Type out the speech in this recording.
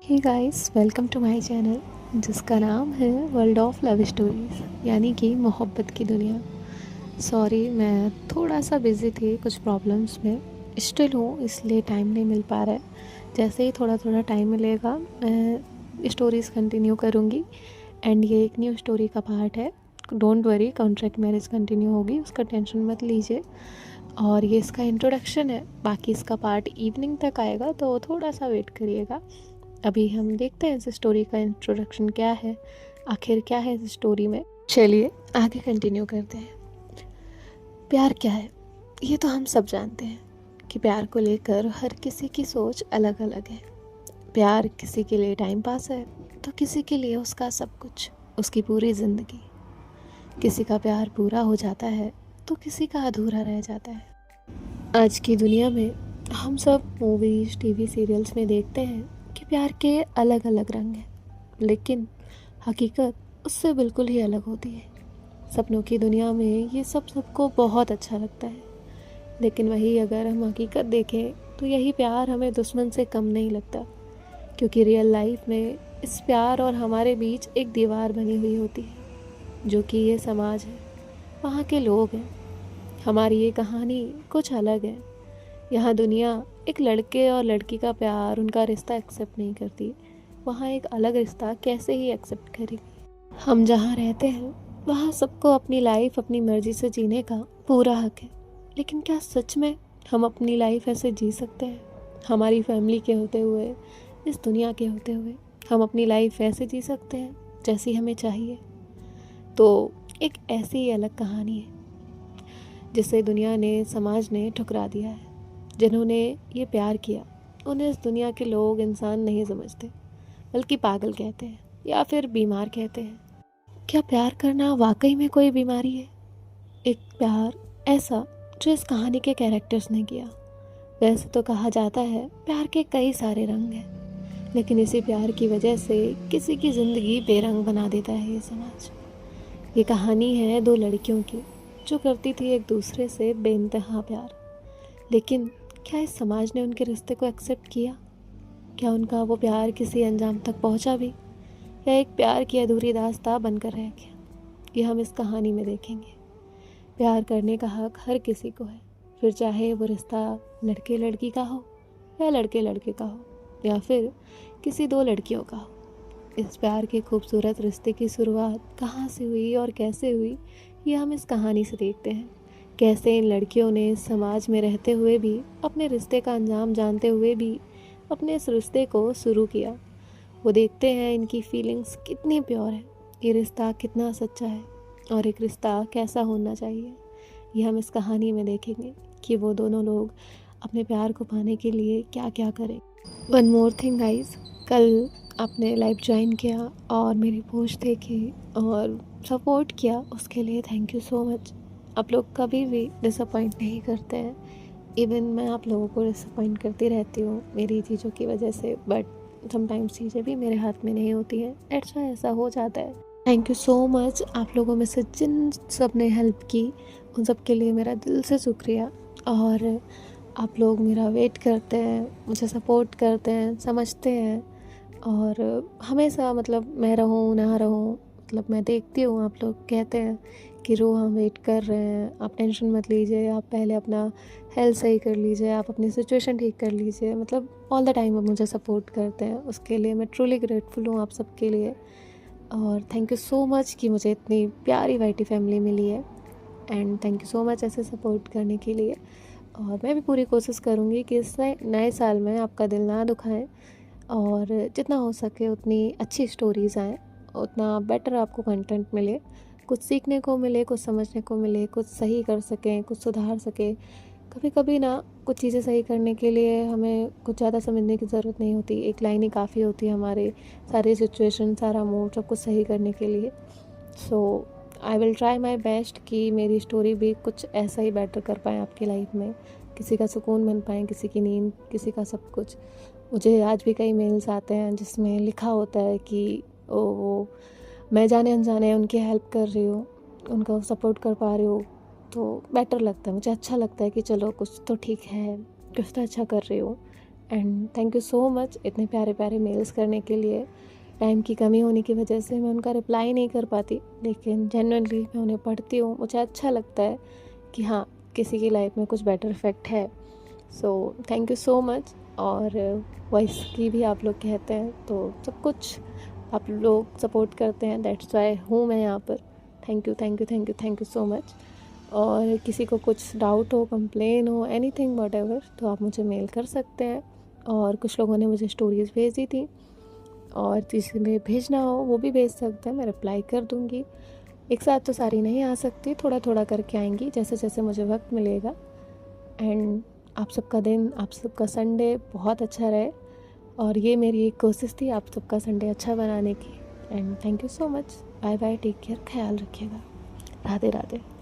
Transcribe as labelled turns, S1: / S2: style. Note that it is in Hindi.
S1: Hey guys, welcome to my channel जिसका नाम है वर्ल्ड ऑफ लव स्टोरीज़ यानी कि मोहब्बत की दुनिया। सॉरी, मैं थोड़ा सा बिज़ी थी कुछ प्रॉब्लम्स में। स्टिल हूँ, इसलिए टाइम नहीं मिल पा रहा है। जैसे ही थोड़ा थोड़ा टाइम मिलेगा मैं स्टोरीज़ कंटिन्यू करूँगी। एंड ये एक न्यू स्टोरी का पार्ट है। Don't worry, contract marriage continue होगी, उसका टेंशन मत लीजिए। और ये इसका इंट्रोडक्शन है, बाकी इसका पार्ट इवनिंग तक आएगा, तो थोड़ा सा वेट करिएगा। अभी हम देखते हैं इस स्टोरी का इंट्रोडक्शन क्या है, आखिर क्या है इस स्टोरी में। चलिए आगे कंटिन्यू करते हैं। प्यार क्या है, ये तो हम सब जानते हैं कि प्यार को लेकर हर किसी की सोच अलग अलग है। प्यार किसी के लिए टाइम पास है, तो किसी के लिए उसका सब कुछ, उसकी पूरी ज़िंदगी। किसी का प्यार पूरा हो जाता है तो किसी का अधूरा रह जाता है। आज की दुनिया में हम सब मूवीज़, टीवी सीरियल्स में देखते हैं कि प्यार के अलग अलग रंग हैं, लेकिन हकीकत उससे बिल्कुल ही अलग होती है। सपनों की दुनिया में ये सब सबको बहुत अच्छा लगता है, लेकिन वही अगर हम हकीकत देखें तो यही प्यार हमें दुश्मन से कम नहीं लगता, क्योंकि रियल लाइफ में इस प्यार और हमारे बीच एक दीवार बनी हुई होती है, जो कि ये समाज है, वहाँ के लोग हैं। हमारी ये कहानी कुछ अलग है। यहाँ दुनिया एक लड़के और लड़की का प्यार, उनका रिश्ता एक्सेप्ट नहीं करती। वहाँ एक अलग रिश्ता कैसे ही एक्सेप्ट करेगी। हम जहाँ रहते हैं वहाँ सबको अपनी लाइफ अपनी मर्जी से जीने का पूरा हक है, लेकिन क्या सच में हम अपनी लाइफ ऐसे जी सकते हैं? हमारी फैमिली के होते हुए, इस दुनिया के होते हुए हम अपनी लाइफ ऐसे जी सकते हैं जैसी हमें चाहिए? तो एक ऐसी ही अलग कहानी है जिसे दुनिया ने, समाज ने ठुकरा दिया है। जिन्होंने ये प्यार किया उन्हें इस दुनिया के लोग इंसान नहीं समझते, बल्कि पागल कहते हैं या फिर बीमार कहते हैं। क्या प्यार करना वाकई में कोई बीमारी है? एक प्यार ऐसा जो इस कहानी के कैरेक्टर्स ने किया। वैसे तो कहा जाता है प्यार के कई सारे रंग हैं, लेकिन इसी प्यार की वजह से किसी की ज़िंदगी बेरंग बना देता है ये समाज। ये कहानी है दो लड़कियों की, जो करती थी एक दूसरे से बेइंतहा प्यार, लेकिन क्या इस समाज ने उनके रिश्ते को एक्सेप्ट किया? क्या उनका वो प्यार किसी अंजाम तक पहुंचा भी, या एक प्यार की अधूरी दास्तां बनकर रह गया? ये हम इस कहानी में देखेंगे। प्यार करने का हक हर किसी को है, फिर चाहे वो रिश्ता लड़के लड़की का हो, या लड़के लड़के का हो, या फिर किसी दो लड़कियों का हो। इस प्यार के खूबसूरत रिश्ते की शुरुआत कहाँ से हुई और कैसे हुई, ये हम इस कहानी से देखते हैं। कैसे इन लड़कियों ने समाज में रहते हुए भी, अपने रिश्ते का अंजाम जानते हुए भी अपने इस रिश्ते को शुरू किया। वो देखते हैं इनकी फीलिंग्स कितनी प्योर है, ये रिश्ता कितना सच्चा है, और एक रिश्ता कैसा होना चाहिए। ये हम इस कहानी में देखेंगे कि वो दोनों लोग अपने प्यार को पाने के लिए क्या क्या करें। वन मोर थिंग गाइज, कल आपने लाइव ज्वाइन किया और मेरी पोस्ट देखी और सपोर्ट किया, उसके लिए थैंक यू सो मच। आप लोग कभी भी डिसअपॉइंट नहीं करते हैं। इवन मैं आप लोगों को डिसअपॉइंट करती रहती हूँ मेरी चीज़ों की वजह से, बट समटाइम्स चीज़ें भी मेरे हाथ में नहीं होती हैं, ऐसा हो जाता है। Thank you so much. आप लोगों में से जिन सब ने हेल्प की, उन सब के लिए मेरा दिल से शुक्रिया। और आप लोग मेरा वेट करते हैं, मुझे सपोर्ट करते हैं, समझते हैं, और हमेशा मतलब मैं रहूँ ना रहूँ, मतलब मैं देखती हूँ आप लोग कहते हैं कि रो हम वेट कर रहे हैं, आप टेंशन मत लीजिए, आप पहले अपना हेल्थ सही कर लीजिए, आप अपनी सिचुएशन ठीक कर लीजिए। मतलब ऑल द टाइम आप मुझे सपोर्ट करते हैं, उसके लिए मैं ट्रूली ग्रेटफुल हूँ आप सबके लिए। और थैंक यू सो मच कि मुझे इतनी प्यारी वाईटी फैमिली मिली है। And thank you so much ऐसे सपोर्ट करने के लिए। और मैं भी पूरी कोशिश करूँगी कि इस नए साल में आपका दिल ना दुखाएं, और जितना हो सके उतनी अच्छी स्टोरीज़ आएँ, उतना बेटर आपको कंटेंट मिले, कुछ सीखने को मिले, कुछ समझने को मिले, कुछ सही कर सकें, कुछ सुधार सकें। कभी कभी ना कुछ चीज़ें सही करने के लिए हमें कुछ ज़्यादा समझने की ज़रूरत नहीं होती, एक लाइन ही काफ़ी होती है हमारे सारी सिचुएशन, सारा मूड, सब कुछ सही करने के लिए। So I will try my best कि मेरी स्टोरी भी कुछ ऐसा ही बेटर कर पाएँ आपकी लाइफ में, किसी का सुकून बन पाएँ, किसी की नींद, किसी का सब कुछ। मुझे आज भी कई मेल्स आते हैं जिसमें लिखा होता है कि वो मैं जाने अनजाने उनकी हेल्प कर रही हूँ, उनका सपोर्ट कर पा रही हूँ, तो बेटर लगता है, मुझे अच्छा लगता है कि चलो कुछ तो ठीक है, कुछ तो अच्छा कर रही हूँ। And thank you so much इतने प्यारे प्यारे मेल्स करने के लिए। टाइम की कमी होने की वजह से मैं उनका रिप्लाई नहीं कर पाती, लेकिन जेन्युइनली मैं उन्हें पढ़ती हूँ, मुझे अच्छा लगता है कि हाँ, किसी की लाइफ में कुछ बेटर इफ़ेक्ट है। So thank you so much. और वॉइस की भी आप लोग कहते हैं, तो सब कुछ आप लोग सपोर्ट करते हैं, दैट्स वाई हूँ मैं यहाँ पर। Thank you thank you thank you thank you so much. और किसी को कुछ डाउट हो, कंप्लेन हो, एनीथिंग व्हाटएवर, तो आप मुझे मेल कर सकते हैं। और कुछ लोगों ने मुझे स्टोरीज़ भेजी थी, और जिसे में भेजना हो वो भी भेज सकते हैं, मैं रिप्लाई कर दूँगी। एक साथ तो सारी नहीं आ सकती, थोड़ा थोड़ा करके आएंगी जैसे जैसे मुझे वक्त मिलेगा। एंड आप सबका दिन, आप सबका संडे बहुत अच्छा रहे, और ये मेरी एक कोशिश थी आप सबका संडे अच्छा बनाने की। And thank you so much. Bye bye, take care, ख्याल रखिएगा। राधे राधे।